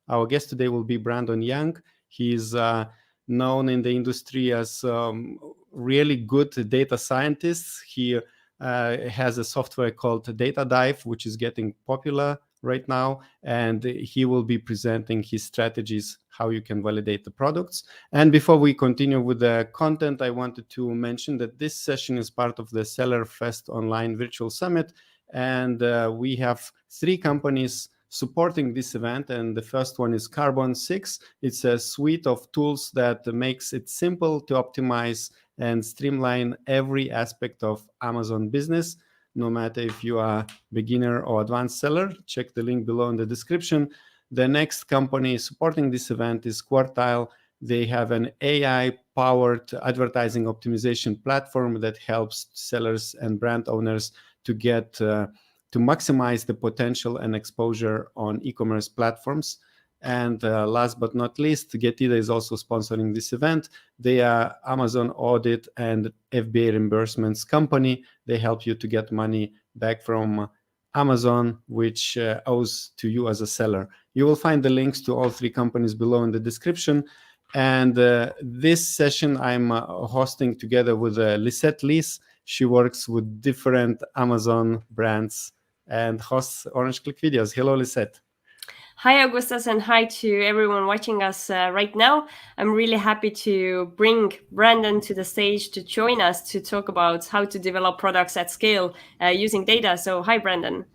Our guest today will be Brandon Young. He's known in the industry as really good data scientist. He has a software called Data Dive, which is getting popular right now, and he will be presenting his strategies, how you can validate the products. And before we continue with the content, I wanted to mention that this session is part of the Seller Fest Online Virtual Summit, and we have 3 companies supporting this event, and the first one is Carbon 6. It's a suite of tools that makes it simple to optimize and streamline every aspect of Amazon business, no matter if you are beginner or advanced seller. Check the link below in the description. The next company supporting this event is Quartile. They have an AI-powered advertising optimization platform that helps sellers and brand owners to get to maximize the potential and exposure on e-commerce platforms. And last but not least, Getida is also sponsoring this event. They are Amazon audit and FBA reimbursements company. They help you to get money back from Amazon, which owes to you as a seller. You will find the links to all 3 companies below in the description. And this session I'm hosting together with Lisette Lees. She works with different Amazon brands and hosts Orange Click videos. Hello, Lisette. Hi, Augustus, and hi to everyone watching us right now. I'm really happy to bring Brandon to the stage to join us to talk about how to develop products at scale using data. So, hi, Brandon.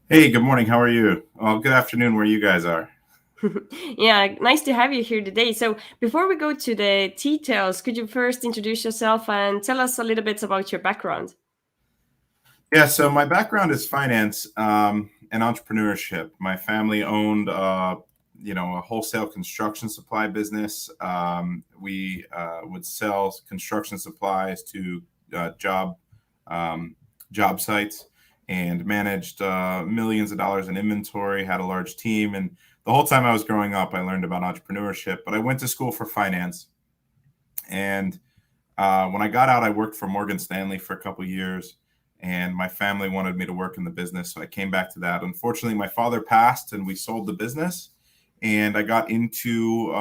Hey, good morning. How are you? Well, good afternoon where you guys are. Yeah, nice to have you here today. So, before we go to the details, could you first introduce yourself and tell us a little bit about your background? Yeah, so my background is finance and entrepreneurship. My family owned, a wholesale construction supply business. We would sell construction supplies to job sites and managed millions of dollars in inventory, had a large team. And the whole time I was growing up, I learned about entrepreneurship, but I went to school for finance. And when I got out, I worked for Morgan Stanley for a couple of years. And my family wanted me to work in the business, so I came back to that. Unfortunately, my father passed, and we sold the business. And I got into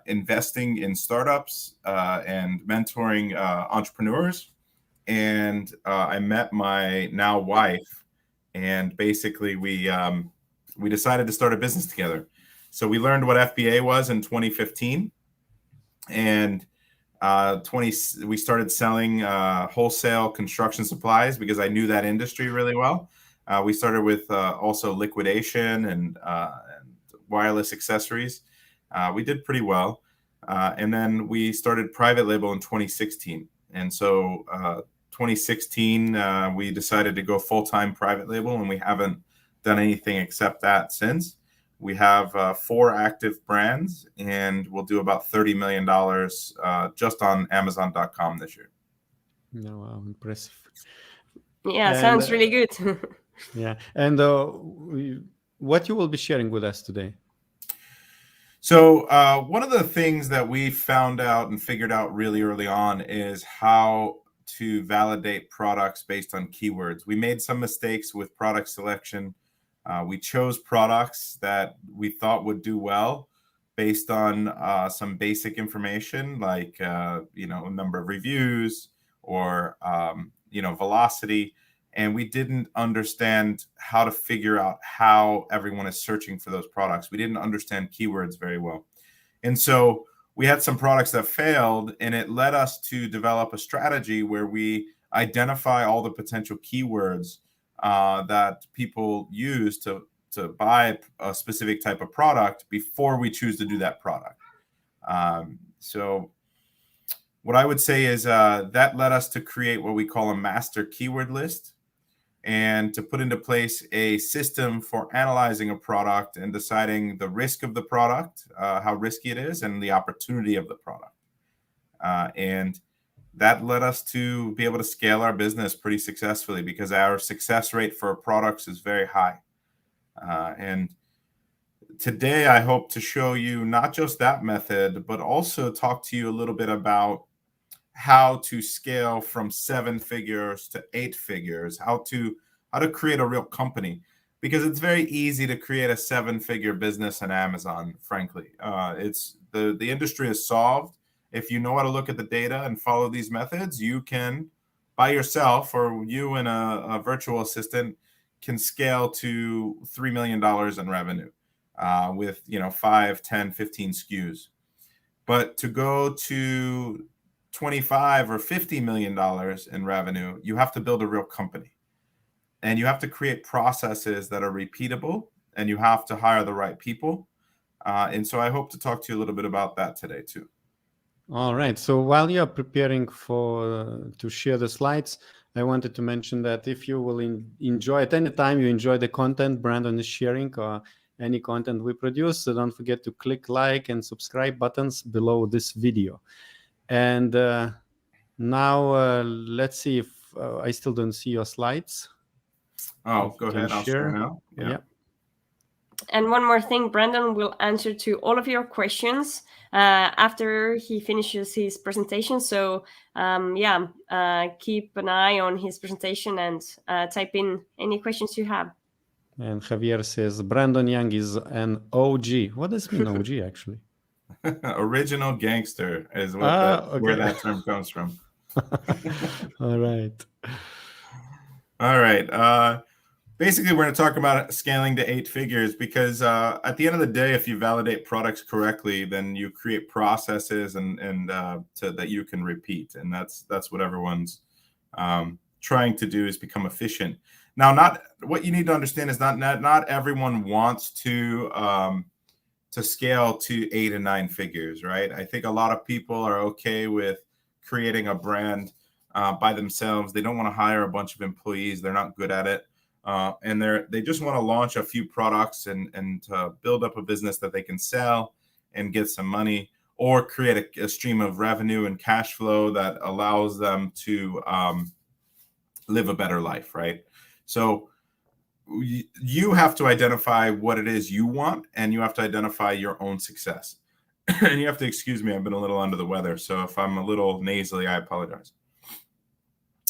investing in startups and mentoring entrepreneurs. And I met my now wife, and basically we decided to start a business together. So we learned what FBA was in 2015, and we started selling wholesale construction supplies because I knew that industry really well. We started with also liquidation and wireless accessories. We did pretty well. And then we started private label in 2016. And so 2016, we decided to go full-time private label, and we haven't done anything except that since. We have 4 active brands, and we'll do about $30 million just on Amazon.com this year. No, wow, impressive. Yeah, sounds really good. Yeah. And what you will be sharing with us today? So one of the things that we found out and figured out really early on is how to validate products based on keywords. We made some mistakes with product selection. We chose products that we thought would do well based on some basic information like, number of reviews or, velocity. And we didn't understand how to figure out how everyone is searching for those products. We didn't understand keywords very well. And so we had some products that failed, and it led us to develop a strategy where we identify all the potential keywords that people use to buy a specific type of product before we choose to do that product. So what I would say is that led us to create what we call a master keyword list, and to put into place a system for analyzing a product and deciding the risk of the product, how risky it is, and the opportunity of the product. And that led us to be able to scale our business pretty successfully because our success rate for products is very high. And today I hope to show you not just that method, but also talk to you a little bit about how to scale from 7 figures to 8 figures, how to create a real company. because it's very easy to create a 7-figure business on Amazon. Frankly, it's the industry is solved. If you know how to look at the data and follow these methods, you can, by yourself, or you and a virtual assistant, can scale to $3 million in revenue with 5, 10, 15 SKUs. But to go to 25 or $50 million in revenue, you have to build a real company. And you have to create processes that are repeatable, and you have to hire the right people. And so I hope to talk to you a little bit about that today too. All right. So while you're preparing to share the slides, I wanted to mention that if you will enjoy at any time you enjoy the content Brandon is sharing or any content we produce, so don't forget to click like and subscribe buttons below this video. And now let's see if I still don't see your slides. Oh, go ahead. I'll share now. Yeah. And one more thing, Brandon will answer to all of your questions after he finishes his presentation. So keep an eye on his presentation and type in any questions you have. And Javier says, Brandon Young is an OG. What does it mean, OG, actually? Original gangster is what where that term comes from. All right. All right. Basically, we're going to talk about scaling to 8 figures because at the end of the day, if you validate products correctly, then you create processes and that you can repeat. And that's what everyone's trying to do, is become efficient. Now, not what you need to understand is not everyone wants to scale to 8 and 9 figures, right? I think a lot of people are okay with creating a brand by themselves. They don't want to hire a bunch of employees. They're not good at it. And they just want to launch a few products and build up a business that they can sell and get some money, or create a stream of revenue and cash flow that allows them to live a better life, right? So you have to identify what it is you want, and you have to identify your own success. And you have to excuse me, I've been a little under the weather, so if I'm a little nasally, I apologize.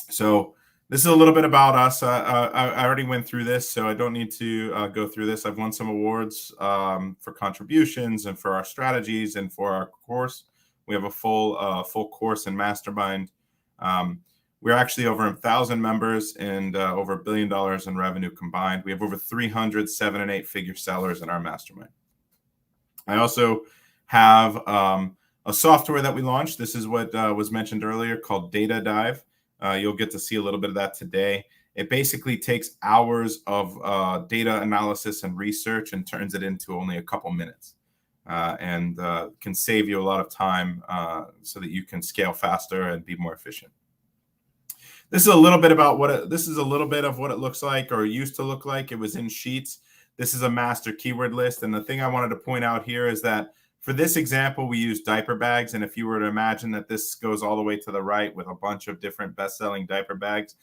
So this is a little bit about us. I already went through this, so I don't need to go through this. I've won some awards for contributions and for our strategies and for our course. We have a full course and mastermind. We're actually over 1,000 members and over $1 billion in revenue combined. We have over 300 7- and 8-figure sellers in our mastermind. I also have a software that we launched. This is what was mentioned earlier, called Data Dive. You'll get to see a little bit of that today. It basically takes hours of data analysis and research and turns it into only a couple minutes, and can save you a lot of time so that you can scale faster and be more efficient. This is a little bit about this is a little bit of what it looks like, or used to look like. It was in Sheets. This is a master keyword list. And the thing I wanted to point out here is that for this example, we use diaper bags. And if you were to imagine that this goes all the way to the right with a bunch of different best-selling diaper bags,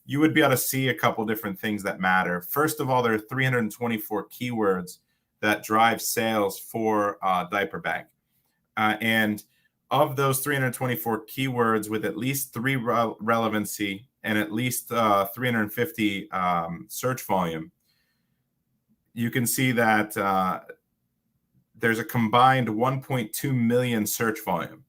you would be able to see a couple different things that matter. First of all, there are 324 keywords that drive sales for diaper bag. And of those 324 keywords with at least 3 relevancy and at least 350 search volume, you can see that there's a combined 1.2 million search volume.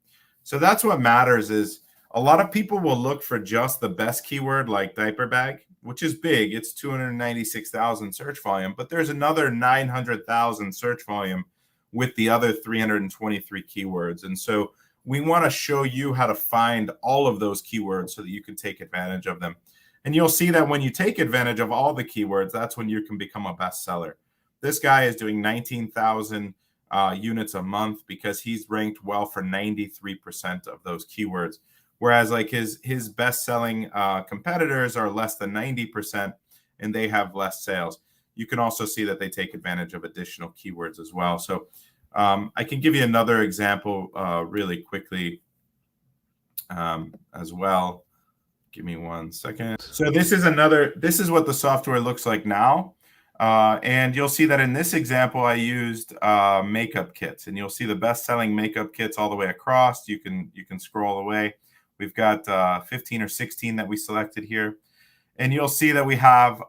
So that's what matters. Is a lot of people will look for just the best keyword, like diaper bag, which is big. It's 296,000 search volume, but there's another 900,000 search volume with the other 323 keywords. And so we want to show you how to find all of those keywords so that you can take advantage of them. And you'll see that when you take advantage of all the keywords, that's when you can become a bestseller. This guy is doing 19,000 units a month because he's ranked well for 93% of those keywords. Whereas like his best-selling competitors are less than 90% and they have less sales. You can also see that they take advantage of additional keywords as well. So I can give you another example really quickly as well. Give me 1 second. So this is what the software looks like now. And you'll see that in this example, I used makeup kits, and you'll see the best-selling makeup kits all the way across. You can scroll away. We've got 15 or 16 that we selected here. And you'll see that we have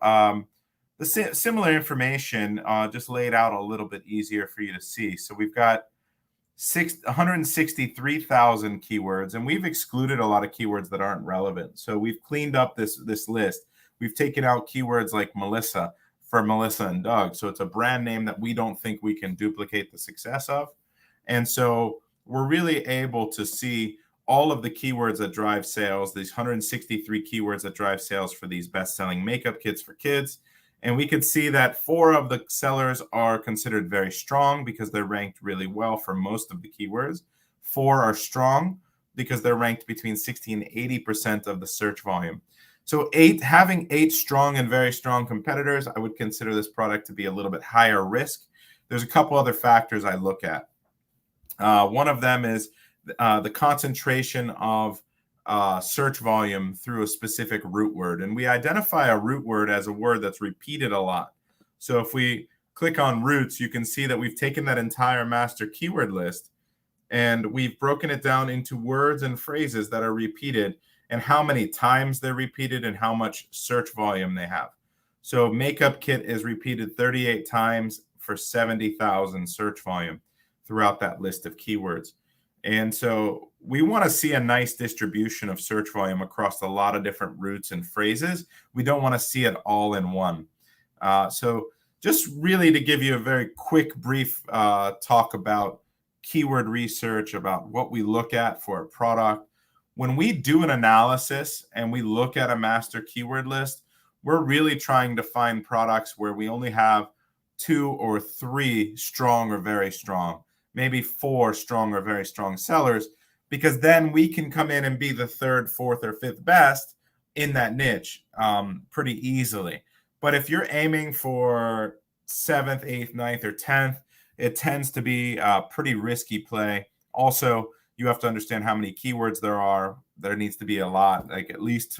the similar information just laid out a little bit easier for you to see. So we've got 163,000 keywords, and we've excluded a lot of keywords that aren't relevant. So we've cleaned up this list. We've taken out keywords like Melissa for Melissa and Doug. So it's a brand name that we don't think we can duplicate the success of. And so we're really able to see all of the keywords that drive sales, these 163 keywords that drive sales for these best-selling makeup kits for kids. And we could see that 4 of the sellers are considered very strong because they're ranked really well for most of the keywords. 4 are strong because they're ranked between 60 and 80% of the search volume. So having 8 strong and very strong competitors, I would consider this product to be a little bit higher risk. There's a couple other factors I look at. One of them is the concentration of search volume through a specific root word. And we identify a root word as a word that's repeated a lot. So if we click on roots, you can see that we've taken that entire master keyword list and we've broken it down into words and phrases that are repeated and how many times they're repeated and how much search volume they have. So makeup kit is repeated 38 times for 70,000 search volume throughout that list of keywords. And so we want to see a nice distribution of search volume across a lot of different roots and phrases. We don't want to see it all in one. So just really to give you a very quick, brief talk about keyword research, about what we look at for a product. When we do an analysis and we look at a master keyword list, we're really trying to find products where we only have 2 or 3 strong or very strong, maybe 4 strong or very strong sellers, because then we can come in and be the 3rd, 4th, or 5th best in that niche pretty easily. But if you're aiming for 7th, 8th, 9th, or 10th, it tends to be a pretty risky play. Also, you have to understand how many keywords there are. There needs to be a lot, like at least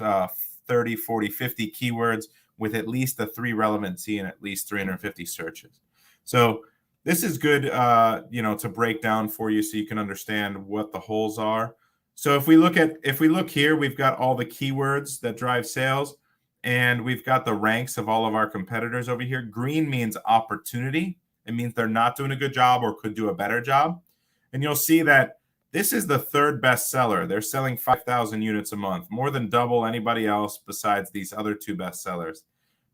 30, 40, 50 keywords with at least a 3 relevancy and at least 350 searches. So this is good, to break down for you so you can understand what the holes are. So if we look here, we've got all the keywords that drive sales, and we've got the ranks of all of our competitors over here. Green means opportunity. It means they're not doing a good job or could do a better job. And you'll see that this is the 3rd best seller. They're selling 5,000 units a month, more than double anybody else besides these other 2 best sellers.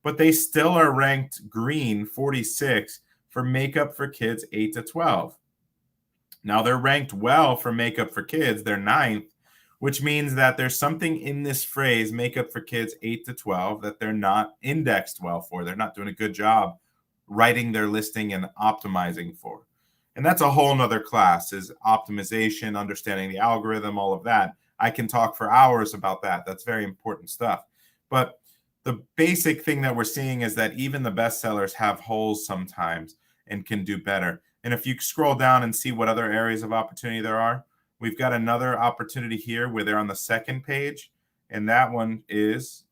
But they still are ranked green, 46, for makeup for kids 8 to 12. Now they're ranked well for makeup for kids. They're 9th, which means that there's something in this phrase, makeup for kids 8 to 12, that they're not indexed well for. They're not doing a good job writing their listing and optimizing for. And that's a whole nother class, is optimization, understanding the algorithm, all of that. I can talk for hours about that. That's very important stuff. But the basic thing that we're seeing is that even the best sellers have holes sometimes and can do better. And if you scroll down and see what other areas of opportunity there are, we've got another opportunity here where they're on the 2nd page. And that one is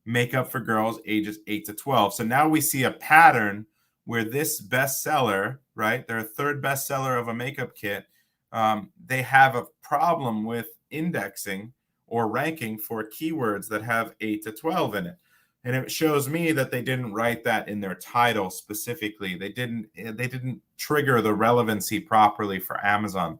makeup for girls ages 8 to 12. So now we see a pattern where this bestseller, right, they're a 3rd bestseller of a makeup kit. They have a problem with indexing or ranking for keywords that have 8 to 12 in it. And it shows me that they didn't write that in their title specifically. They didn't trigger the relevancy properly for Amazon.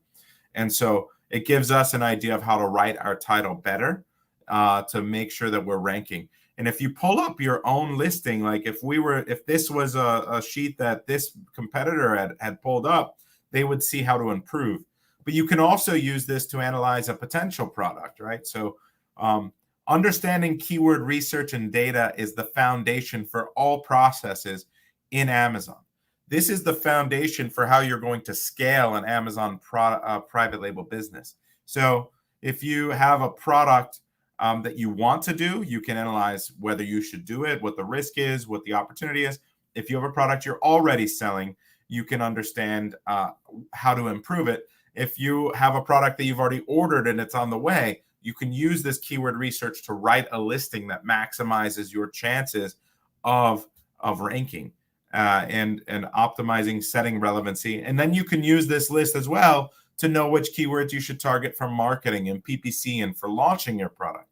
And so it gives us an idea of how to write our title better to make sure that we're ranking. And if you pull up your own listing, like if this was a sheet that this competitor had pulled up, they would see how to improve. But you can also use this to analyze a potential product, right? So understanding keyword research and data is the foundation for all processes in Amazon. This is the foundation for how you're going to scale an Amazon private label business. So if you have a product that you want to do, you can analyze whether you should do it, what the risk is, what the opportunity is. If you have a product you're already selling, you can understand how to improve it. If you have a product that you've already ordered and it's on the way, you can use this keyword research to write a listing that maximizes your chances of ranking and optimizing, setting relevancy. And then you can use this list as well to know which keywords you should target for marketing and PPC and for launching your product.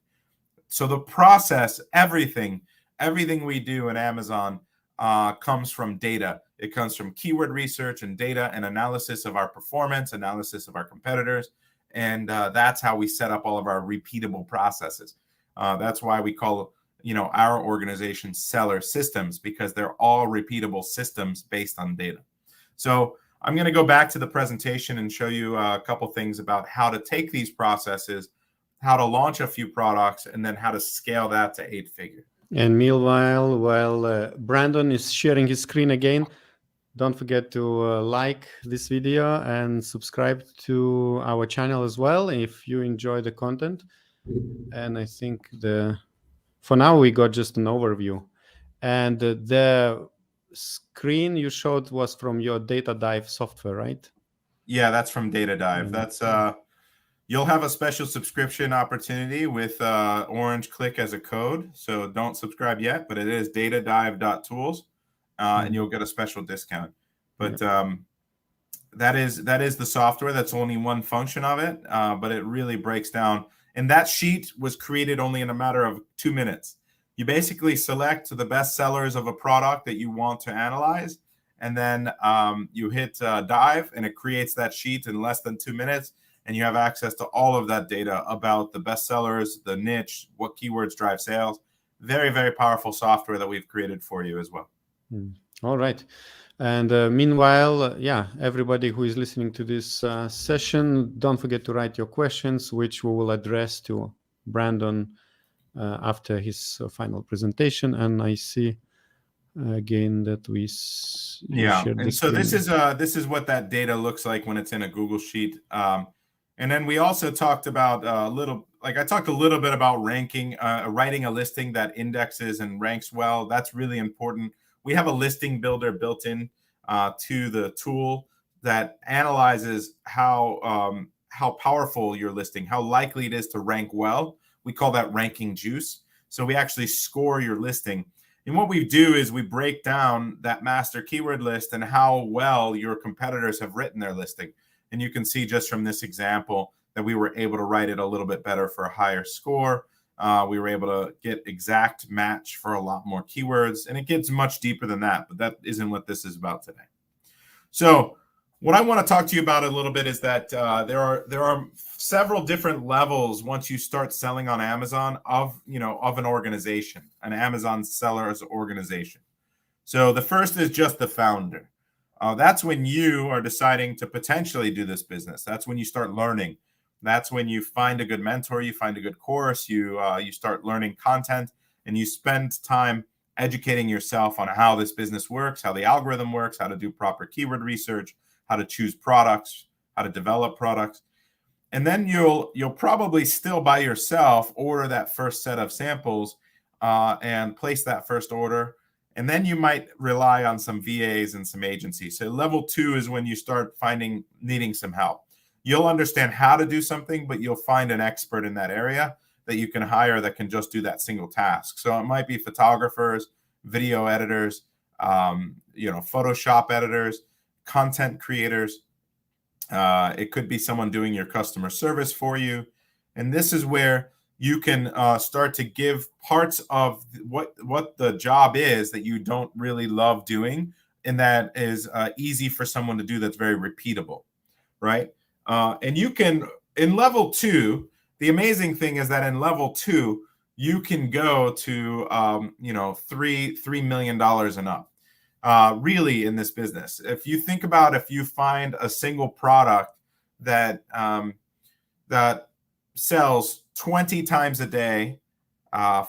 So the process, everything everything we do in Amazon comes from data. It comes from keyword research and data and analysis of our performance, analysis of our competitors. And that's how we set up all of our repeatable processes. That's why we call, our organization Seller Systems, because they're all repeatable systems based on data. So I'm going to go back to the presentation and show you a couple things about how to take these processes, how to launch a few products, and then how to scale that to 8-figure. And meanwhile, while Brandon is sharing his screen again, don't forget to like this video and subscribe to our channel as well if you enjoy the content. And I think for now we got just an overview. And the screen you showed was from your DataDive software, right? Yeah, that's from DataDive. That's you'll have a special subscription opportunity with Orange Click as a code. So don't subscribe yet, but it is datadive.tools, and you'll get a special discount. But that is the software. That's only one function of it, but it really breaks down. And that sheet was created only in a matter of 2 minutes. You basically select the best sellers of a product that you want to analyze, and then you hit dive, and it creates that sheet in less than 2 minutes. And you have access to all of that data about the best sellers, the niche, what keywords drive sales. Very, very powerful software that we've created for you as well. All right. And meanwhile, everybody who is listening to this session, don't forget to write your questions, which we will address to Brandon after his final presentation. And I see again that we and so this is what that data looks like when it's in a Google Sheet. And then we also talked about I talked a little bit about ranking, writing a listing that indexes and ranks well. That's really important. We have a listing builder built in to the tool that analyzes how powerful your listing, how likely it is to rank well. We call that ranking juice. So we actually score your listing. And what we do is we break down that master keyword list and how well your competitors have written their listing. And you can see just from this example that we were able to write it a little bit better for a higher score. We were able to get exact match for a lot more keywords. And it gets much deeper than that, but that isn't what this is about today. So what I want to talk to you about a little bit is that there are several different levels once you start selling on Amazon of an organization, an Amazon seller's organization. So the first is just the founder. That's when you are deciding to potentially do this business. That's when you start learning. That's when you find a good mentor, you find a good course, you start learning content, and you spend time educating yourself on how this business works, how the algorithm works, how to do proper keyword research, how to choose products, how to develop products. And then you'll probably still by yourself order that first set of samples and place that first order. And then you might rely on some VAs and some agencies. So level 2 is when you start needing some help. You'll understand how to do something, but you'll find an expert in that area that you can hire that can just do that single task. So it might be photographers, video editors, Photoshop editors, content creators. It could be someone doing your customer service for you. And this is where you can start to give parts of what the job is that you don't really love doing, and that is easy for someone to do, that's very repeatable, right? And you can, in level 2, the amazing thing is that in level 2, you can go to $3 million and up. Really in this business. If you think about, if you find a single product that sells 20 times a day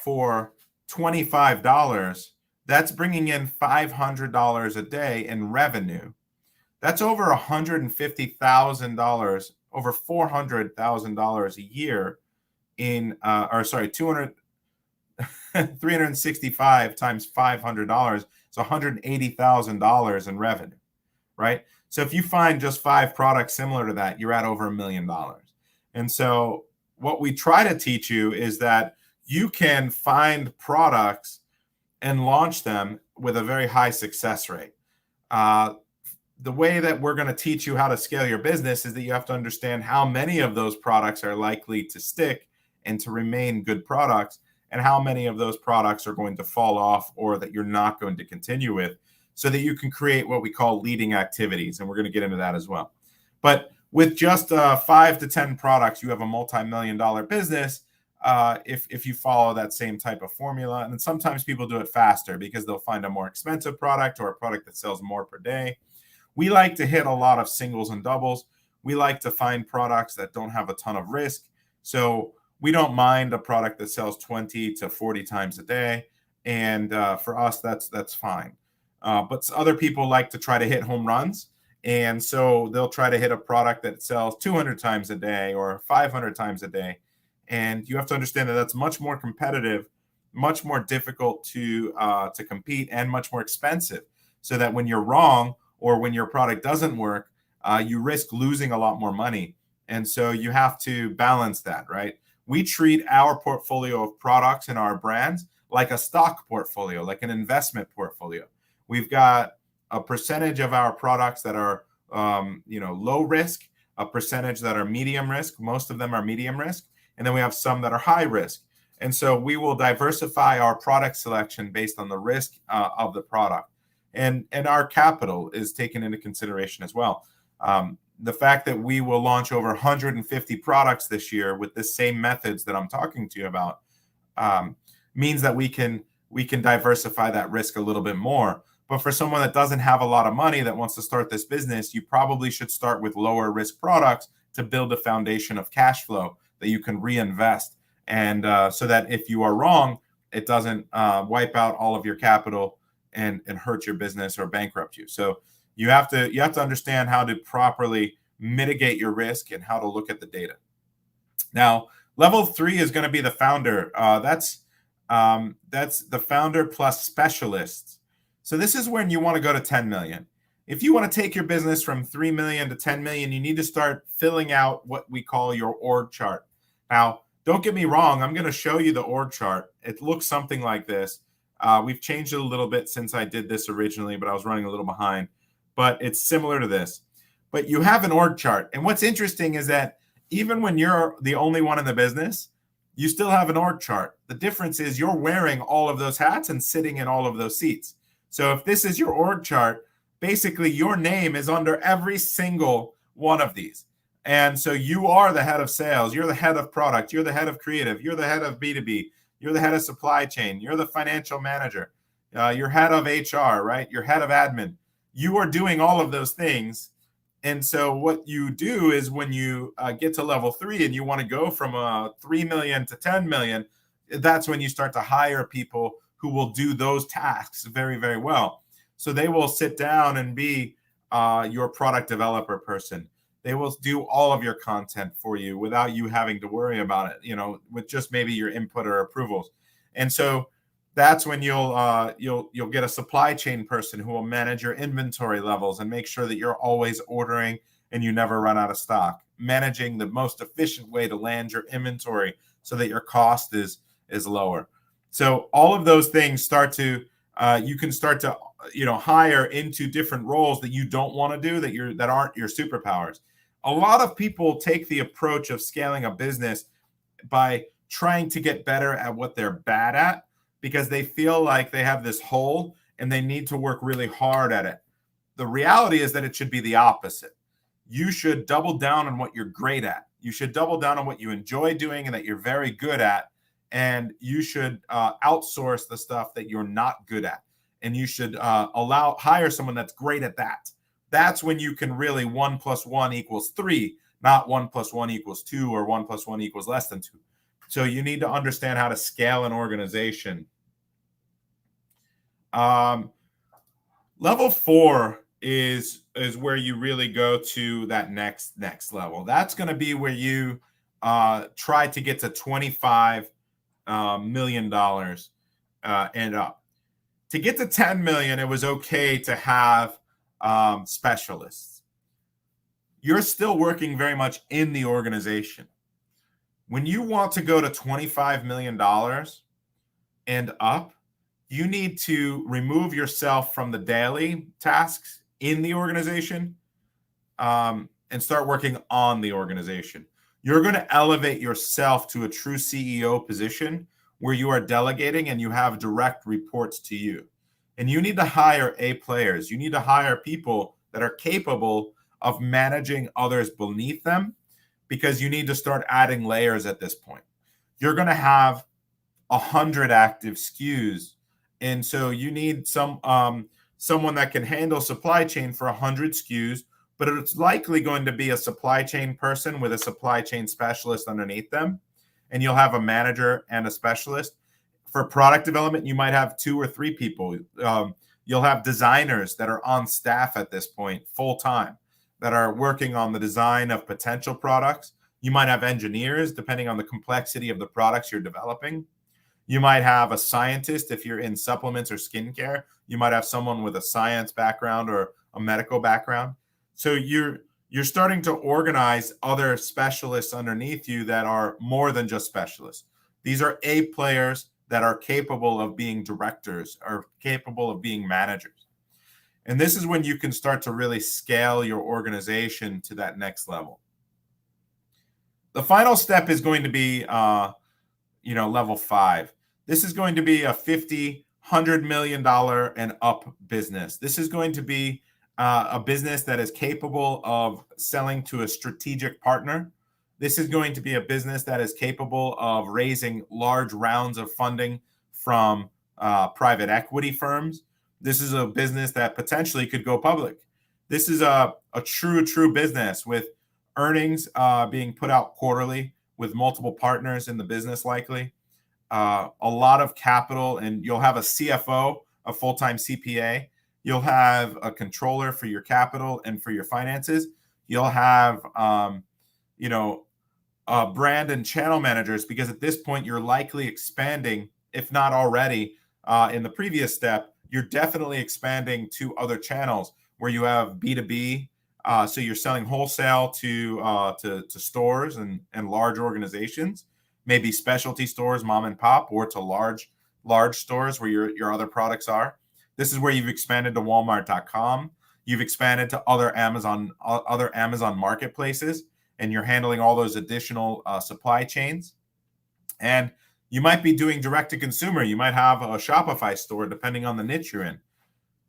for $25, that's bringing in $500 a day in revenue. That's over $150,000, over $400,000 a year in, 365 times $500. It's $180,000 in revenue, right? So if you find just 5 products similar to that, you're at over $1 million. And so what we try to teach you is that you can find products and launch them with a very high success rate. The way that we're going to teach you how to scale your business is that you have to understand how many of those products are likely to stick and to remain good products. and how many of those products are going to fall off or that you're not going to continue with, so that you can create what we call leading activities. And we're going to get into that as well. But with just 5 to 10 products, you have a multi-million-dollar business if you follow that same type of formula. And then sometimes people do it faster because they'll find a more expensive product or a product that sells more per day. We like to hit a lot of singles and doubles. We like to find products that don't have a ton of risk. So we don't mind a product that sells 20 to 40 times a day. And for us, that's fine. But other people like to try to hit home runs. And so they'll try to hit a product that sells 200 times a day or 500 times a day. And you have to understand that that's much more competitive, much more difficult to compete, and much more expensive. So that when you're wrong or when your product doesn't work, you risk losing a lot more money. And so you have to balance that, right? We treat our portfolio of products and our brands like a stock portfolio, like an investment portfolio. We've got a percentage of our products that are low risk, a percentage that are medium risk. Most of them are medium risk. And then we have some that are high risk. And so we will diversify our product selection based on the risk of the product. And our capital is taken into consideration as well. The fact that we will launch over 150 products this year with the same methods that I'm talking to you about means that we can diversify that risk a little bit more. But for someone that doesn't have a lot of money that wants to start this business, you probably should start with lower risk products to build a foundation of cash flow that you can reinvest. And so that if you are wrong, it doesn't wipe out all of your capital and hurt your business or bankrupt you. So you have to understand how to properly mitigate your risk and how to look at the data. Now, level 3 is going to be the founder. That's the founder plus specialists. So this is when you want to go to 10 million. If you want to take your business from 3 million to 10 million, you need to start filling out what we call your org chart. Now, don't get me wrong. I'm going to show you the org chart. It looks something like this. We've changed it a little bit since I did this originally, but I was running a little behind. But it's similar to this. But you have an org chart. And what's interesting is that even when you're the only one in the business, you still have an org chart. The difference is you're wearing all of those hats and sitting in all of those seats. So if this is your org chart, basically your name is under every single one of these. And so you are the head of sales, you're the head of product, you're the head of creative, you're the head of B2B, you're the head of supply chain, you're the financial manager, you're head of HR, right? You're head of admin. You are doing all of those things. And so what you do is when you get to level 3 and you want to go from 3 million to 10 million, that's when you start to hire people who will do those tasks very, very well. So they will sit down and be your product developer person. They will do all of your content for you without you having to worry about it, with just maybe your input or approvals. And so that's when you'll get a supply chain person who will manage your inventory levels and make sure that you're always ordering and you never run out of stock, managing the most efficient way to land your inventory so that your cost is lower. So all of those things you can start to hire into different roles that you don't want to do that aren't your superpowers. A lot of people take the approach of scaling a business by trying to get better at what they're bad at because they feel like they have this hole and they need to work really hard at it. The reality is that it should be the opposite. You should double down on what you're great at. You should double down on what you enjoy doing and that you're very good at. And you should outsource the stuff that you're not good at. And you should hire someone that's great at that. That's when you can really 1 + 1 = 3, not 1 + 1 = 2 or 1 + 1 = less than 2. So you need to understand how to scale an organization. Level 4 is where you really go to that next level. That's going to be where you try to get to $25 million and up. To get to 10 million, it was okay to have specialists. You're still working very much in the organization. When you want to go to $25 million and up, you need to remove yourself from the daily tasks in the organization and start working on the organization. You're going to elevate yourself to a true CEO position where you are delegating and you have direct reports to you. And you need to hire A players. You need to hire people that are capable of managing others beneath them, because you need to start adding layers at this point. You're going to have 100 active SKUs. And so you need someone that can handle supply chain for 100 SKUs, but it's likely going to be a supply chain person with a supply chain specialist underneath them. And you'll have a manager and a specialist. For product development, you might have 2 or 3 people. You'll have designers that are on staff at this point, full time, that are working on the design of potential products. You might have engineers, depending on the complexity of the products you're developing. You might have a scientist if you're in supplements or skincare. You might have someone with a science background or a medical background. So you're starting to organize other specialists underneath you that are more than just specialists. These are A players that are capable of being directors or capable of being managers. And this is when you can start to really scale your organization to that next level. The final step is going to be, level 5. This is going to be a $50, $100 million and up business. This is going to be a business that is capable of selling to a strategic partner. This is going to be a business that is capable of raising large rounds of funding from private equity firms. This is a business that potentially could go public. This is a true business with earnings being put out quarterly, with multiple partners in the business likely. A lot of capital, and you'll have a CFO, a full-time CPA. You'll have a controller for your capital and for your finances. You'll have, brand and channel managers, because at this point you're likely expanding, if not already in the previous step, you're definitely expanding to other channels where you have B2B. So you're selling wholesale to stores and large organizations, maybe specialty stores, mom and pop, or to large stores where your other products are. This is where you've expanded to Walmart.com. You've expanded to other Amazon marketplaces, and you're handling all those additional supply chains. And you might be doing direct to consumer. You might have a Shopify store, depending on the niche you're in.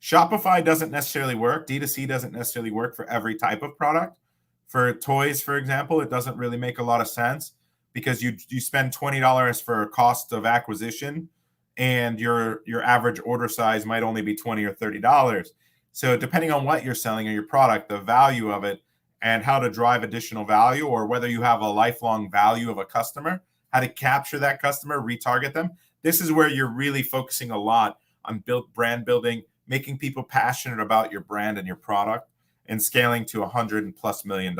Shopify doesn't necessarily work. D2C doesn't necessarily work for every type of product. For toys, for example, it doesn't really make a lot of sense, because you spend $20 for cost of acquisition, and your average order size might only be $20 or $30. So depending on what you're selling or your product, the value of it, and how to drive additional value, or whether you have a lifelong value of a customer, how to capture that customer, retarget them. This is where you're really focusing a lot on brand building, making people passionate about your brand and your product, and scaling to $100+ million.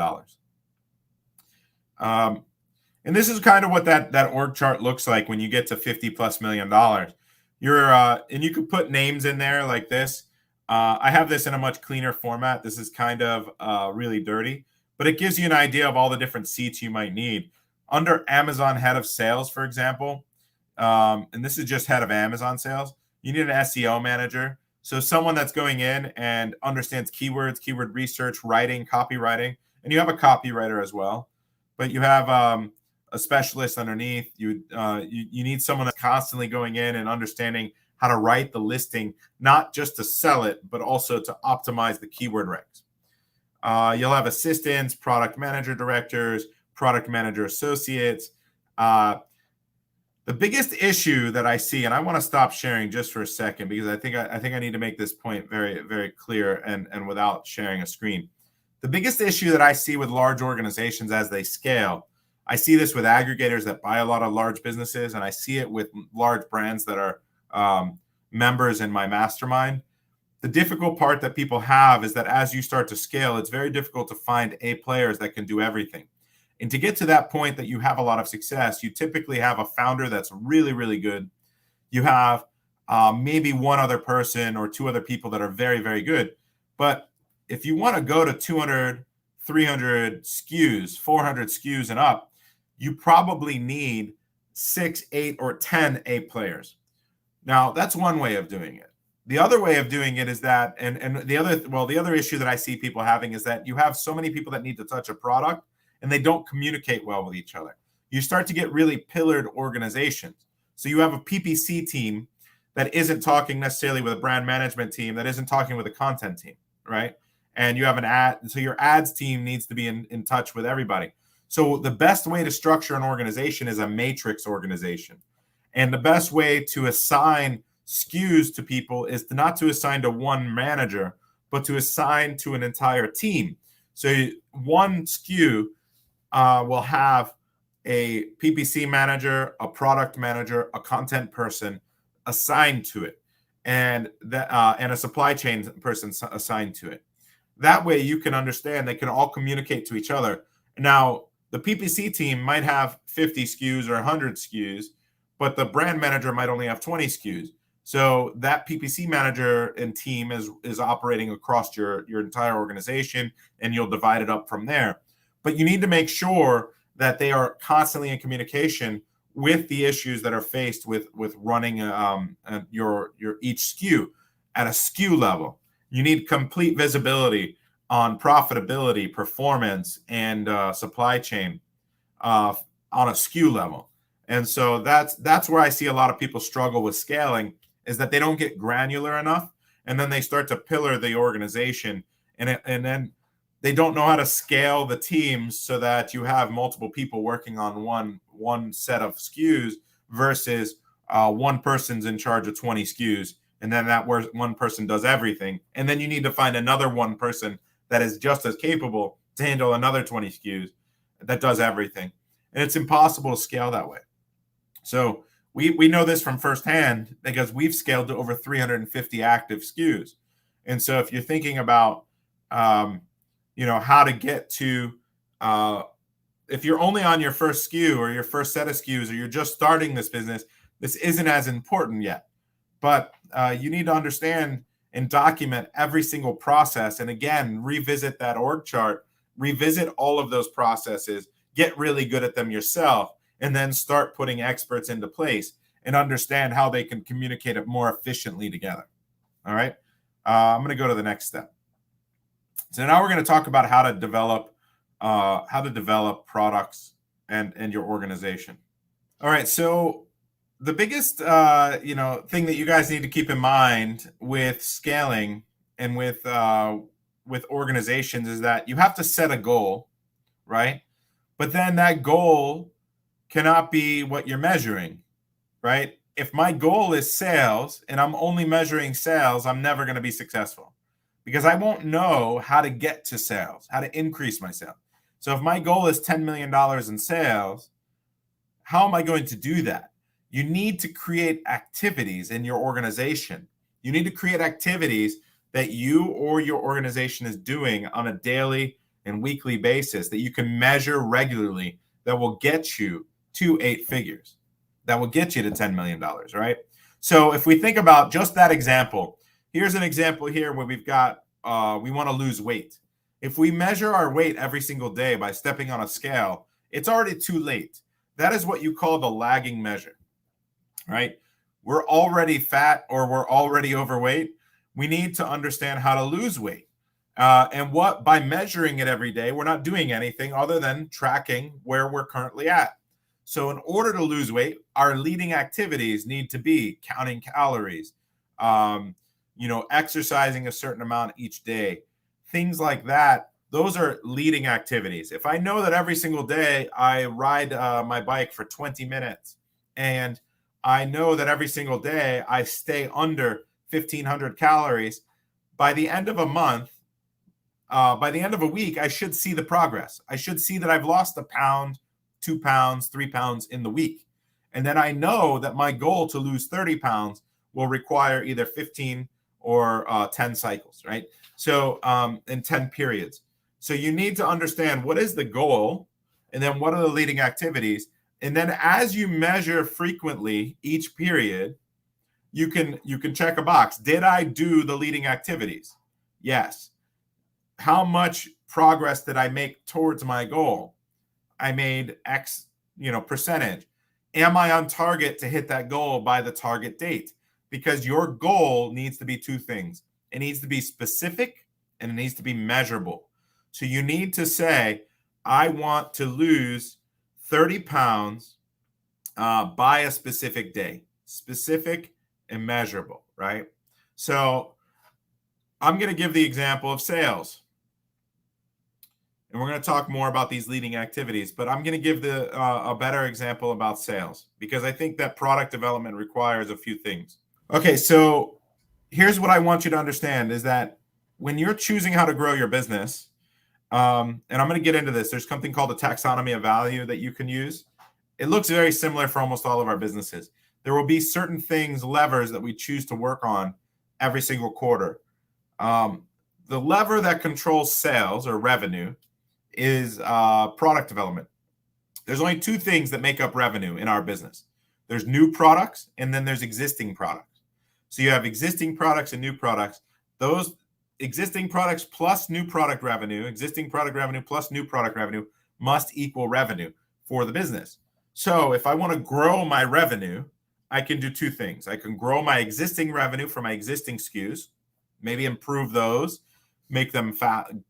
And this is kind of what that org chart looks like when you get to $50+ million. And you could put names in there like this. I have this in a much cleaner format. This is kind of really dirty, but it gives you an idea of all the different seats you might need. Under Amazon head of sales, for example, and this is just head of Amazon sales, you need an SEO manager. So someone that's going in and understands keywords, keyword research, writing, copywriting, and you have a copywriter as well. But you have a specialist underneath. You need someone that's constantly going in and understanding how to write the listing, not just to sell it, but also to optimize the keyword ranks. You'll have assistants, product manager directors, product manager associates. The biggest issue that I see, and I want to stop sharing just for a second, because I think I need to make this point very, very clear and without sharing a screen. The biggest issue that I see with large organizations as they scale, I see this with aggregators that buy a lot of large businesses, and I see it with large brands that are members in my mastermind. The difficult part that people have is that as you start to scale, it's very difficult to find A players that can do everything. And to get to that point that you have a lot of success, you typically have a founder that's really, really good. You have maybe one other person or 2 other people that are very, very good. But if you want to go to 200, 300 SKUs, 400 SKUs and up, you probably need 6, 8, or 10 A players. Now, that's one way of doing it. The other way of doing it is that, and the other issue that I see people having is that you have so many people that need to touch a product, and they don't communicate well with each other. You start to get really pillared organizations. So you have a PPC team that isn't talking necessarily with a brand management team, that isn't talking with a content team, right? And you have an ad, so your ads team needs to be in touch with everybody. So the best way to structure an organization is a matrix organization. And the best way to assign SKUs to people is not to assign to one manager, but to assign to an entire team. So one SKU will have a PPC manager, a product manager, a content person assigned to it, and a supply chain person assigned to it. That way you can understand they can all communicate to each other. Now, the PPC team might have 50 SKUs or 100 SKUs, but the brand manager might only have 20 SKUs. So that PPC manager and team is operating across your entire organization, and you'll divide it up from there. But you need to make sure that they are constantly in communication with the issues that are faced with running your each SKU at a SKU level. You need complete visibility on profitability, performance, and supply chain on a SKU level. And so that's where I see a lot of people struggle with scaling, is that they don't get granular enough, and then they start to pillar the organization, and then they don't know how to scale the teams so that you have multiple people working on one set of SKUs versus one person's in charge of 20 SKUs, and then that one person does everything. And then you need to find another one person that is just as capable to handle another 20 SKUs that does everything. And it's impossible to scale that way. So we know this from firsthand because we've scaled to over 350 active SKUs. And so if you're thinking about, how to get to, if you're only on your first SKU or your first set of SKUs, or you're just starting this business, this isn't as important yet. But you need to understand and document every single process. And again, revisit that org chart, revisit all of those processes, get really good at them yourself, and then start putting experts into place and understand how they can communicate it more efficiently together. All right. I'm going to go to the next step. So now we're going to talk about how to develop products and your organization. All right. So the biggest thing that you guys need to keep in mind with scaling and with organizations is that you have to set a goal, right? But then that goal cannot be what you're measuring, right? If my goal is sales and I'm only measuring sales, I'm never going to be successful because I won't know how to get to sales, how to increase my sales. So if my goal is $10 million in sales, how am I going to do that? You need to create activities in your organization. You need to create activities that you or your organization is doing on a daily and weekly basis that you can measure regularly that will get you to 8 figures, that will get you to $10 million, right? So if we think about just that example, here's an example here where we've got, we want to lose weight. If we measure our weight every single day by stepping on a scale, it's already too late. That is what you call the lagging measure, right? We're already fat or we're already overweight. We need to understand how to lose weight. And by measuring it every day, we're not doing anything other than tracking where we're currently at. So in order to lose weight, our leading activities need to be counting calories, exercising a certain amount each day, things like that. Those are leading activities. If I know that every single day I ride my bike for 20 minutes and I know that every single day I stay under 1,500 calories, by the end of a month, by the end of a week, I should see the progress. I should see that I've lost a pound, 2 pounds, 3 pounds in the week. And then I know that my goal to lose 30 pounds will require either 15 or 10 cycles, right? So in 10 periods. So you need to understand what is the goal and then what are the leading activities. And then as you measure frequently each period, you can check a box. Did I do the leading activities? Yes. How much progress did I make towards my goal? I made X, percentage. Am I on target to hit that goal by the target date? Because your goal needs to be 2 things. It needs to be specific and it needs to be measurable. So you need to say, I want to lose 30 pounds by a specific day, specific and measurable, right? So I'm going to give the example of sales. And we're going to talk more about these leading activities, but I'm going to give a better example about sales because I think that product development requires a few things. Okay, so here's what I want you to understand is that when you're choosing how to grow your business, and I'm going to get into this, there's something called the taxonomy of value that you can use. It looks very similar for almost all of our businesses. There will be certain things, levers that we choose to work on every single quarter. The lever that controls sales or revenue is product development. There's only two things that make up revenue in our business. There's new products and then there's existing products. So you have existing products and new products. Those existing products plus new product revenue, existing product revenue plus new product revenue must equal revenue for the business. So if I want to grow my revenue, I can do two things. I can grow my existing revenue for my existing SKUs, maybe improve those, make them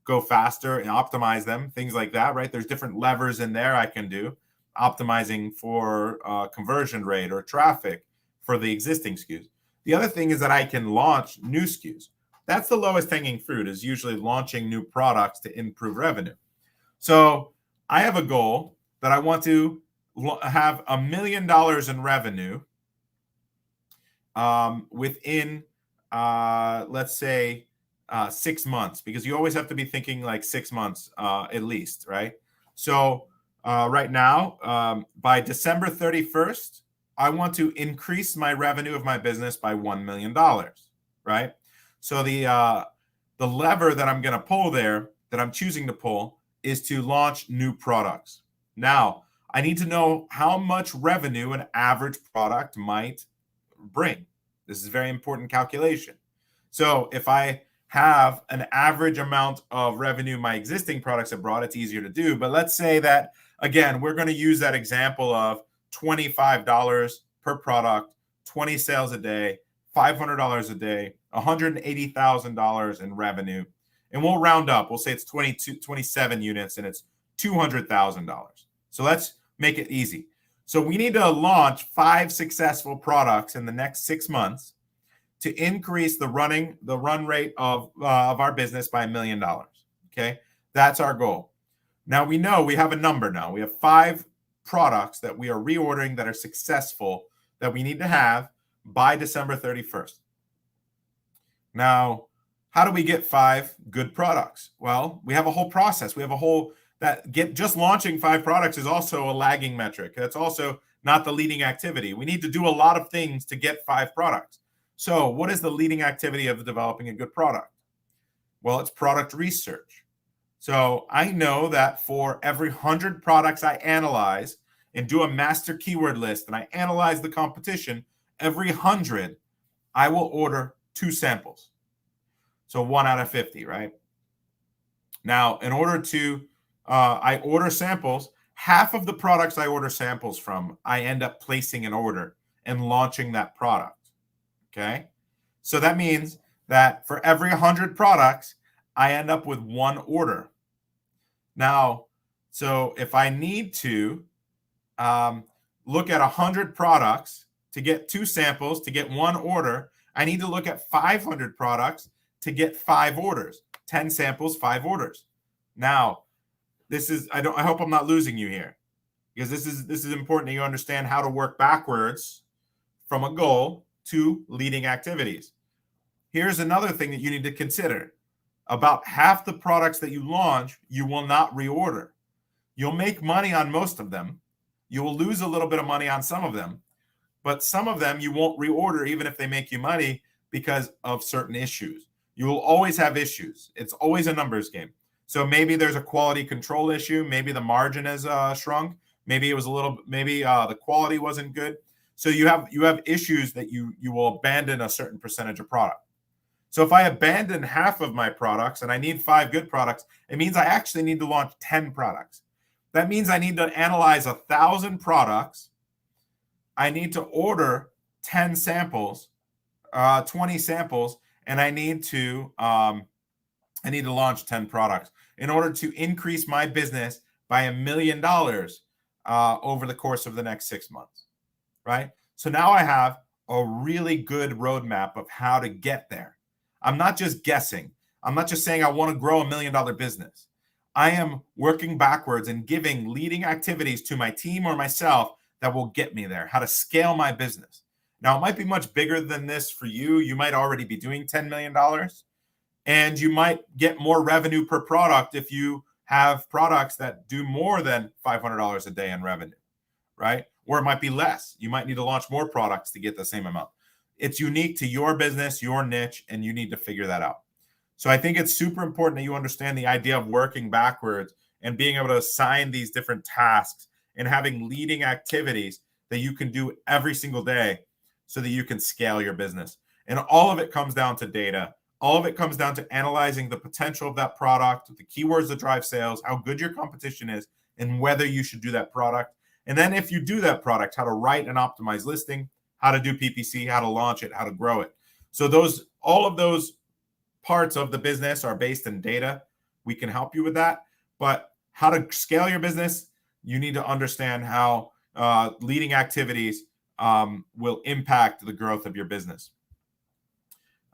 go faster and optimize them, things like that, right? There's different levers in there I can do, optimizing for conversion rate or traffic for the existing SKUs. The other thing is that I can launch new SKUs. That's the lowest hanging fruit, is usually launching new products to improve revenue. So I have a goal that I want to have $1 million in revenue within, let's say, 6 months, because you always have to be thinking like 6 months at least, right? So right now, by December 31st, I want to increase my revenue of my business by $1 million, right? So the lever that I'm going to pull there, that I'm choosing to pull, is to launch new products. Now, I need to know how much revenue an average product might bring. This is a very important calculation. So if I have an average amount of revenue my existing products have brought, it's easier to do. But let's say that, again, we're going to use that example of $25 per product, 20 sales a day, $500 a day, $180,000 in revenue. And we'll round up. We'll say it's 27 units and it's $200,000. So let's make it easy. So we need to launch 5 successful products in the next 6 months to increase the run rate of our business by $1 million. Okay, that's our goal. Now we know we have a number now. We have 5 products that we are reordering that are successful that we need to have by December 31st. Now, how do we get 5 good products? Well, we have a whole process. We have a whole just launching 5 products is also a lagging metric. That's also not the leading activity. We need to do a lot of things to get 5 products. So what is the leading activity of developing a good product? Well, it's product research. So I know that for every 100 products I analyze and do a master keyword list and I analyze the competition, every 100, I will order 2 samples. So 1 out of 50, right? Now, in order to, I order samples, half of the products I order samples from, I end up placing an order and launching that product. Okay. So that means that for every 100 products, I end up with 1 order. Now, so if I need to look at 100 products to get 2 samples, to get 1 order, I need to look at 500 products to get 5 orders, 10 samples, 5 orders. Now, this is, I hope I'm not losing you here, because this is important that you understand how to work backwards from a goal to leading activities. Here's another thing that you need to consider. About half the products that you launch, you will not reorder. You'll make money on most of them. You will lose a little bit of money on some of them, but some of them you won't reorder even if they make you money because of certain issues. You will always have issues. It's always a numbers game. So maybe there's a quality control issue. Maybe the margin has shrunk. Maybe it was the quality wasn't good. So you have issues that you will abandon a certain percentage of product. So if I abandon half of my products and I need 5 good products, it means I actually need to launch 10 products. That means I need to analyze 1,000 products. I need to order 10 samples, 20 samples, and I need to launch 10 products in order to increase my business by $1 million over the course of the next 6 months. right? So now I have a really good roadmap of how to get there. I'm not just guessing. I'm not just saying I want to grow $1 million business. I am working backwards and giving leading activities to my team or myself that will get me there, how to scale my business. Now, it might be much bigger than this for you. You might already be doing $10 million, and you might get more revenue per product if you have products that do more than $500 a day in revenue, right? Or it might be less. You might need to launch more products to get the same amount. It's unique to your business, your niche, and you need to figure that out. So I think it's super important that you understand the idea of working backwards and being able to assign these different tasks and having leading activities that you can do every single day so that you can scale your business. And all of it comes down to data. All of it comes down to analyzing the potential of that product, the keywords that drive sales, how good your competition is, and whether you should do that product. And then if you do that product, how to write an optimized listing, how to do PPC, how to launch it, how to grow it. So all of those parts of the business are based in data. We can help you with that. But how to scale your business, you need to understand how leading activities will impact the growth of your business.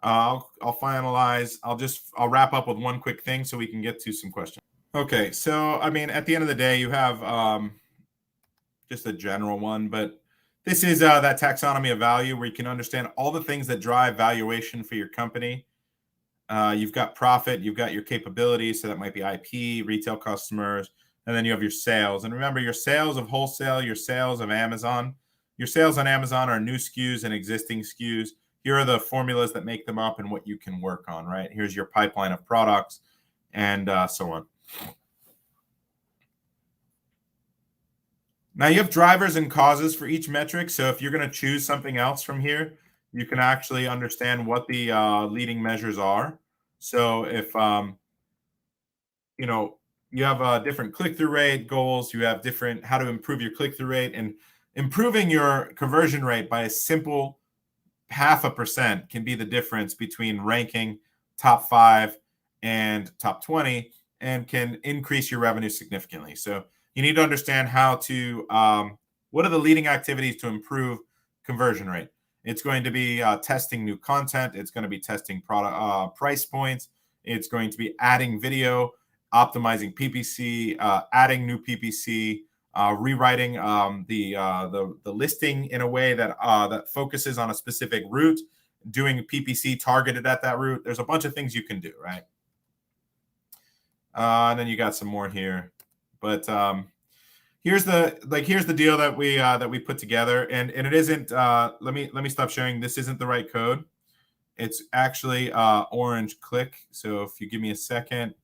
I'll finalize. I'll wrap up with one quick thing so we can get to some questions. Okay, so I mean, at the end of the day, you have just a general one, but this is that taxonomy of value where you can understand all the things that drive valuation for your company. You've got profit, you've got your capabilities, so that might be IP, retail customers, and then you have your sales. And remember, your sales of wholesale, your sales of Amazon. Your sales on Amazon are new SKUs and existing SKUs. Here are the formulas that make them up and what you can work on, right? Here's your pipeline of products and so on. Now you have drivers and causes for each metric. So if you're going to choose something else from here, you can actually understand what the leading measures are. So if you have different click-through rate goals, you have different how to improve your click-through rate, and improving your conversion rate by a simple 0.5% can be the difference between ranking top 5 and top 20 and can increase your revenue significantly. So you need to understand how to what are the leading activities to improve conversion rate. It's going to be testing new content. It's going to be testing product price points. It's going to be adding video, optimizing PPC, adding new PPC, rewriting the listing in a way that that focuses on a specific route, doing PPC targeted at that route. There's a bunch of things you can do, right? And then you got some more here, but here's the deal that we put together, and it isn't. Let me stop sharing. This isn't the right code. It's actually Orange Click. So if you give me a second,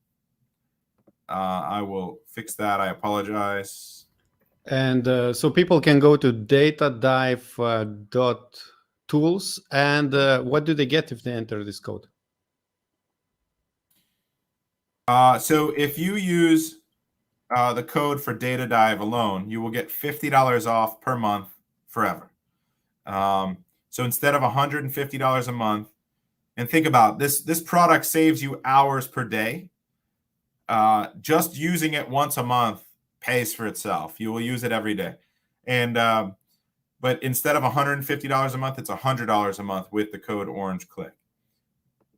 I will fix that. I apologize. And so people can go to datadive.tools, and what do they get if they enter this code? So if you use the code for DataDive alone, you will get $50 off per month forever. So instead of $150 a month, and think about this product saves you hours per day. Just using it once a month pays for itself. You will use it every day. And but instead of $150 a month, it's $100 a month with the code Orange Click.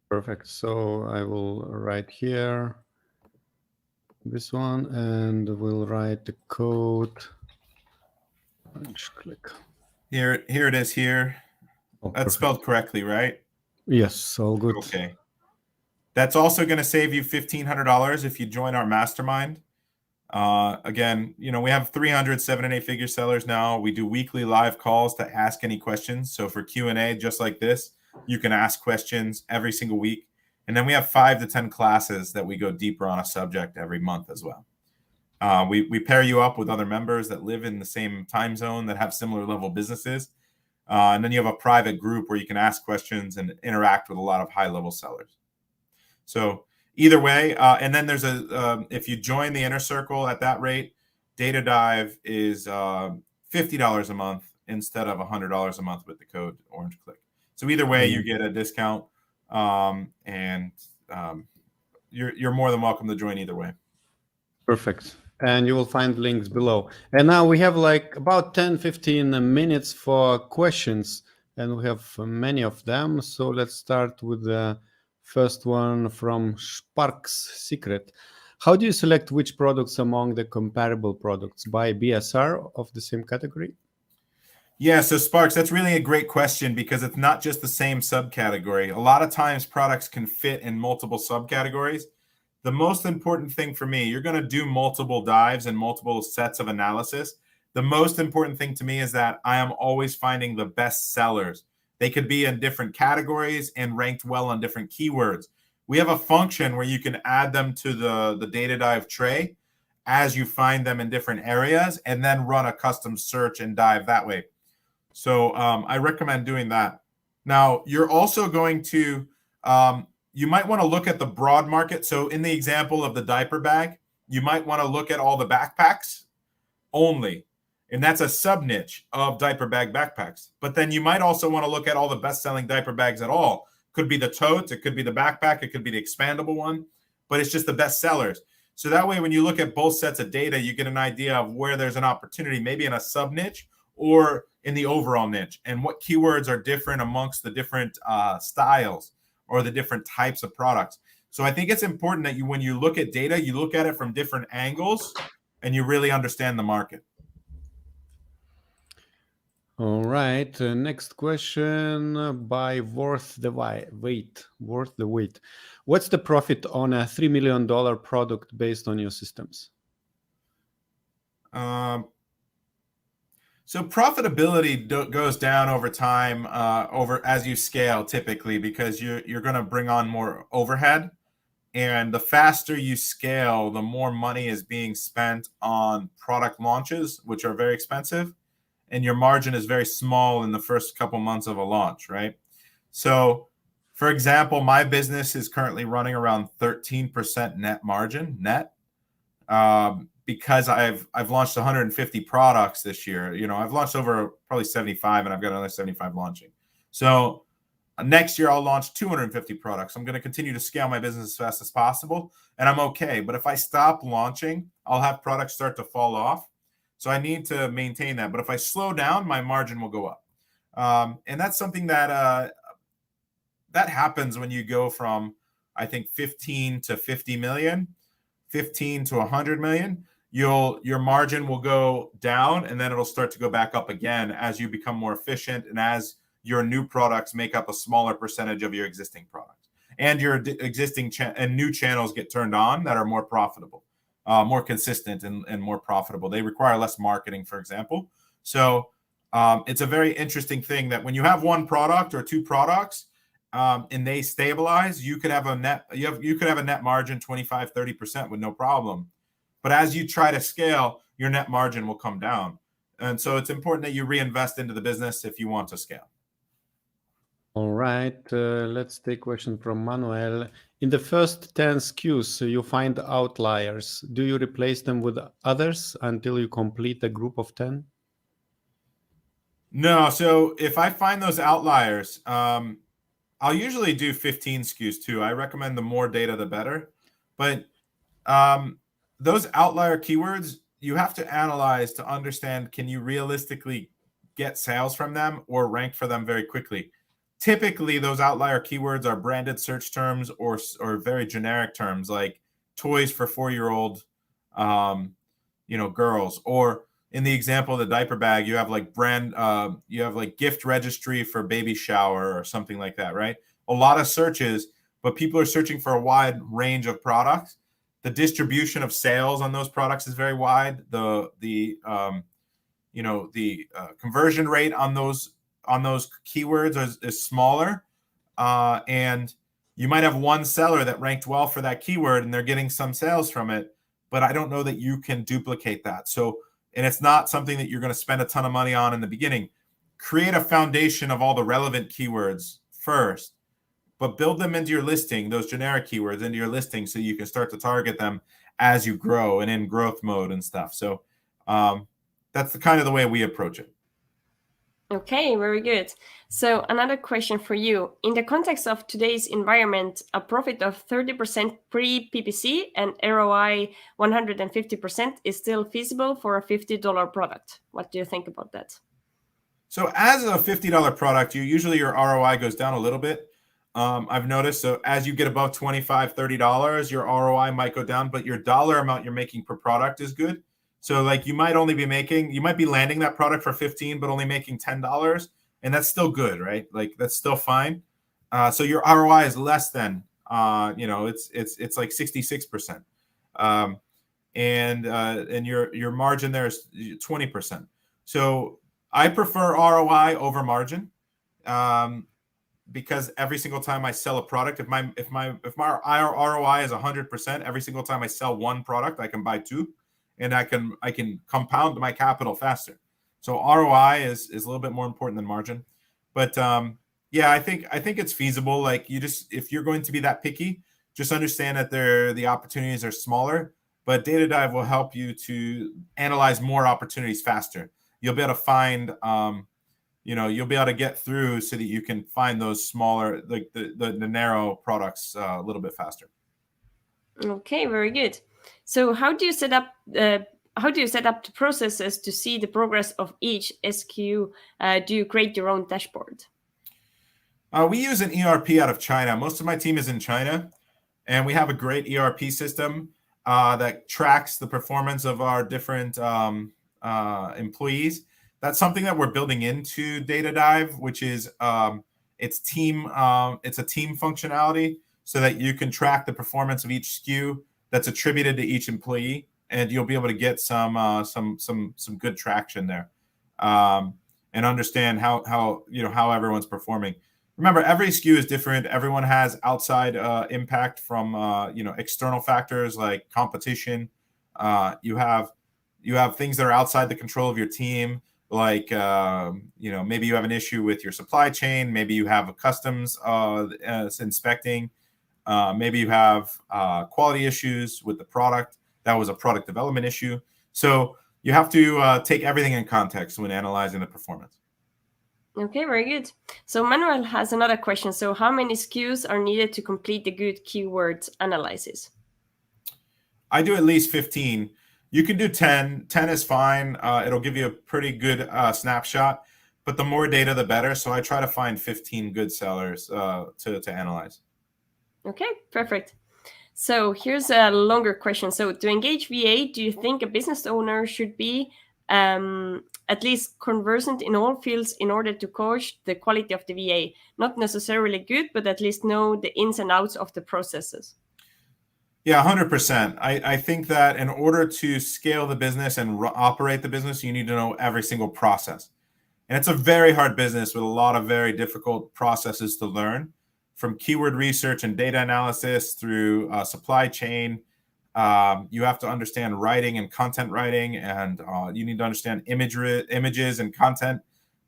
Perfect. So I will write here this one, and we'll write the code Orange Click. Here it is here. Oh, that's perfect. Spelled correctly, right? Yes, all good. Okay. That's also going to save you $1,500 if you join our mastermind. Again, we have 300 7 and 8 figure sellers now. We do weekly live calls to ask any questions. So for Q&A, just like this, you can ask questions every single week. And then we have 5 to 10 classes that we go deeper on a subject every month as well. We pair you up with other members that live in the same time zone that have similar level businesses. And then you have a private group where you can ask questions and interact with a lot of high level sellers. So either way, and then there's if you join the inner circle at that rate, DataDive is $50 a month instead of $100 a month with the code Orange Click. So either way, you get a discount, and you're more than welcome to join either way. Perfect. and you will find links below. And now we have like about 10-15 minutes for questions, and we have many of them. So let's start with the first one from Sparks Secret. How do you select which products among the comparable products? By BSR of the same category? Yeah, so Sparks, that's really a great question because it's not just the same subcategory. A lot of times products can fit in multiple subcategories. The most important thing for me, you're going to do multiple dives and multiple sets of analysis. The most important thing to me is that I am always finding the best sellers. They could be in different categories and ranked well on different keywords. We have a function where you can add them to the data dive tray as you find them in different areas and then run a custom search and dive that way. So I recommend doing that. Now, you're also going to, you might want to look at the broad market. So in the example of the diaper bag, you might want to look at all the backpacks only. And that's a sub niche of diaper bag backpacks. But then you might also want to look at all the best-selling diaper bags at all. Could be the totes, it could be the backpack, it could be the expandable one, but it's just the best sellers. So that way, when you look at both sets of data, you get an idea of where there's an opportunity, maybe in a sub niche or in the overall niche, and what keywords are different amongst the different styles or the different types of products. So I think it's important that when you look at data, you look at it from different angles and you really understand the market. All right. Next question by Worth the Wait. Worth the Wait. What's the profit on a $3 million product based on your systems? So profitability goes down over time, as you scale, typically, because you're going to bring on more overhead, and the faster you scale, the more money is being spent on product launches, which are very expensive, and your margin is very small in the first couple months of a launch, right? So, for example, my business is currently running around 13% net margin, net. Because I've launched 150 products this year. You know, I've launched over probably 75, and I've got another 75 launching. So next year I'll launch 250 products. I'm going to continue to scale my business as fast as possible, and I'm okay. But if I stop launching, I'll have products start to fall off. So I need to maintain that. But if I slow down, my margin will go up. And that's something that that happens when you go from, I think, 15 to 50 million, 15 to 100 million. Your margin will go down, and then it'll start to go back up again as you become more efficient and as your new products make up a smaller percentage of your existing products, and your existing and new channels get turned on that are more profitable, more consistent, and more profitable. They require less marketing, for example. So it's a very interesting thing that when you have one product or two products and they stabilize, you could have a net margin 25-30% with no problem. But as you try to scale, your net margin will come down. And so it's important that you reinvest into the business if you want to scale. All right. Let's take a question from Manuel. In the first 10 SKUs, you find outliers. Do you replace them with others until you complete a group of 10? No. So if I find those outliers, I'll usually do 15 SKUs too. I recommend the more data, the better. But those outlier keywords, you have to analyze to understand, can you realistically get sales from them or rank for them very quickly? Typically, those outlier keywords are branded search terms or very generic terms like toys for 4-year-old girls. Or in the example of the diaper bag, you have like you have like gift registry for baby shower or something like that, right? A lot of searches, but people are searching for a wide range of products. The distribution of sales on those products is very wide. The conversion rate on those keywords is smaller, and you might have one seller that ranked well for that keyword and they're getting some sales from it, but I don't know that you can duplicate that. So, and it's not something that you're going to spend a ton of money on in the beginning. Create a foundation of all the relevant keywords first, but build them into your listing, those generic keywords into your listing, so you can start to target them as you grow and in growth mode and stuff. So that's the way we approach it. Okay, very good. So another question for you. In the context of today's environment, a profit of 30% pre-PPC and ROI 150% is still feasible for a $50 product. What do you think about that? So as a $50 product, your ROI goes down a little bit. I've noticed, so as you get above $25, $30, your ROI might go down, but your dollar amount you're making per product is good. So like you might be landing that product for 15, but only making $10, and that's still good, right? Like that's still fine. So your ROI is less than, it's like 66%. And your margin there is 20%. So I prefer ROI over margin, because every single time I sell a product, if my ROI is 100%, every single time I sell one product, I can buy two, and I can compound my capital faster. So ROI is a little bit more important than margin, but yeah, I think it's feasible. Like if you're going to be that picky, just understand that the opportunities are smaller, but DataDive will help you to analyze more opportunities faster. You'll be able to find, you'll be able to get through so that you can find those smaller, like the narrow products a little bit faster. Okay, very good. So how do you set up the processes to see the progress of each SKU? Do you create your own dashboard? We use an ERP out of China. Most of my team is in China, and we have a great ERP system that tracks the performance of our different employees. That's something that we're building into DataDive, which is it's a team functionality, so that you can track the performance of each SKU that's attributed to each employee, and you'll be able to get some good traction there, and understand how everyone's performing. Remember, every SKU is different. Everyone has outside impact from external factors like competition. You have things that are outside the control of your team, like maybe you have an issue with your supply chain. Maybe you have a customs inspecting. Maybe you have quality issues with the product. That was a product development issue. So you have to take everything in context when analyzing the performance. Okay, very good. So Manuel has another question. So how many SKUs are needed to complete the good keyword analysis? I do at least 15. You can do 10. 10 is fine. It'll give you a pretty good snapshot, but the more data, the better. So I try to find 15 good sellers to analyze. Okay, perfect. So here's a longer question. So to engage VA, do you think a business owner should be at least conversant in all fields in order to coach the quality of the VA? Not necessarily good, but at least know the ins and outs of the processes. Yeah, 100%. I think that in order to scale the business and operate the business, you need to know every single process. And it's a very hard business with a lot of very difficult processes to learn, from keyword research and data analysis through supply chain. You have to understand writing and content writing, and you need to understand images and content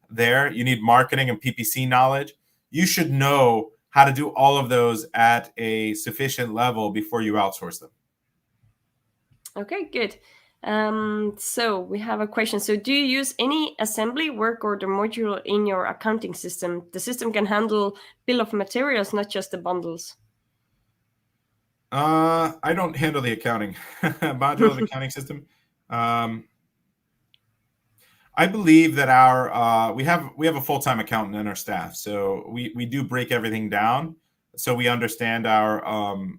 there. You need marketing and PPC knowledge. You should know how to do all of those at a sufficient level before you outsource them. Okay, good. So we have a question. So do you use any assembly, work order module in your accounting system? The system can handle bill of materials, not just the bundles. I don't handle the accounting module of the accounting system. I believe that we have a full-time accountant in our staff, so we do break everything down, so we understand our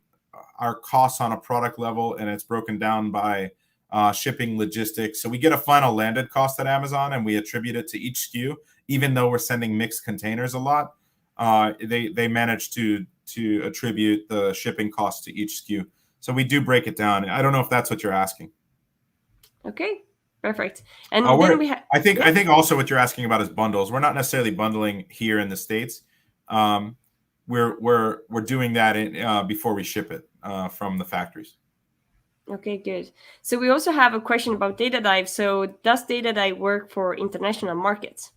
costs on a product level, and it's broken down by shipping, logistics. So we get a final landed cost at Amazon, and we attribute it to each SKU. Even though we're sending mixed containers a lot, they manage to attribute the shipping cost to each SKU. So we do break it down. I don't know if that's what you're asking. Okay, perfect. And then we have. I think also what you're asking about is bundles. We're not necessarily bundling here in the States. We're doing that before we ship it from the factories. Okay, good. So we also have a question about DataDive. So does DataDive work for international markets?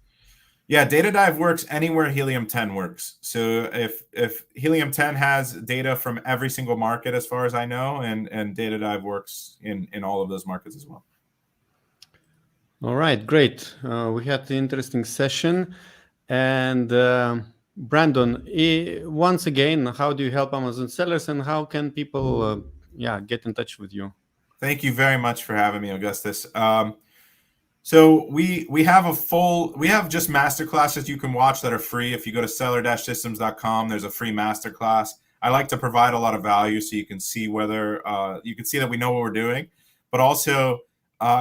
Yeah, DataDive works anywhere Helium 10 works. So if Helium 10 has data from every single market, as far as I know, and DataDive works in all of those markets as well. All right, great. We had an interesting session. And Brandon, once again, how do you help Amazon sellers, and how can people get in touch with you? Thank you very much for having me, Augustus. So we have just master classes you can watch that are free. If you go to seller-systems.com, there's a free masterclass. I like to provide a lot of value so you can see whether you can see that we know what we're doing, but also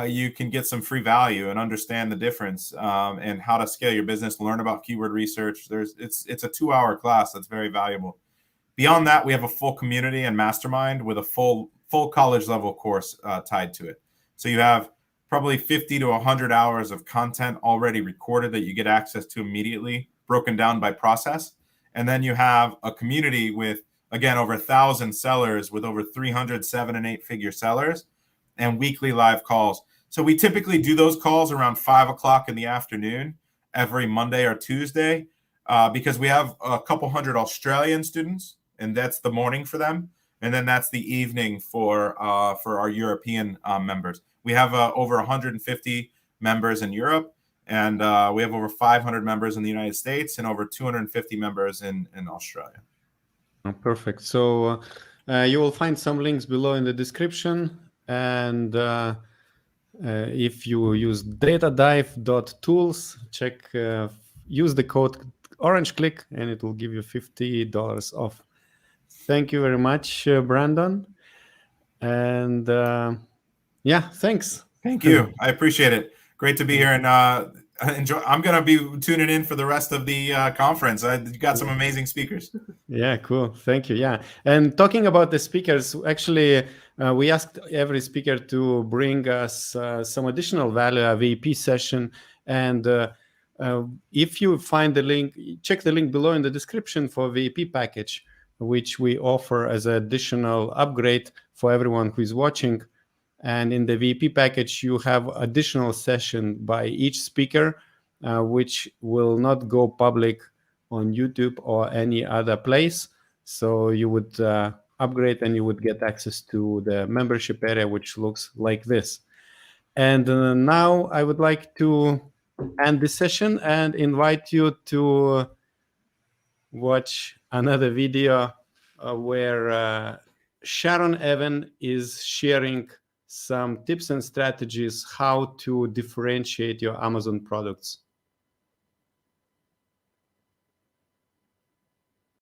you can get some free value and understand the difference and how to scale your business, learn about keyword research. It's a 2-hour class that's very valuable. Beyond that, we have a full community and mastermind with a full college level course tied to it. So you have probably 50 to 100 hours of content already recorded that you get access to immediately, broken down by process. And then you have a community with, again, over 1,000 sellers with over 300 7- and 8-figure sellers and weekly live calls. So we typically do those calls around 5 o'clock in the afternoon every Monday or Tuesday because we have a couple hundred Australian students, and that's the morning for them. And then that's the evening for our European members. We have over 150 members in Europe, and we have over 500 members in the United States and over 250 members in Australia. Perfect. So you will find some links below in the description. And if you use datadive.tools, use the code OrangeClick, and it will give you $50 off. Thank you very much, Brandon. And thanks. Thank you. I appreciate it. Great to be here, and enjoy. I'm going to be tuning in for the rest of the conference. You got some amazing speakers. Yeah, cool. Thank you. Yeah. And talking about the speakers, actually, we asked every speaker to bring us some additional value, a VIP session. And if you find the link, check the link below in the description for VIP package, which we offer as an additional upgrade for everyone who is watching. And in the VIP package, you have additional session by each speaker, which will not go public on YouTube or any other place. So you would upgrade and you would get access to the membership area, which looks like this. And now I would like to end this session and invite you to watch another video where Sharon Evan is sharing some tips and strategies how to differentiate your Amazon products.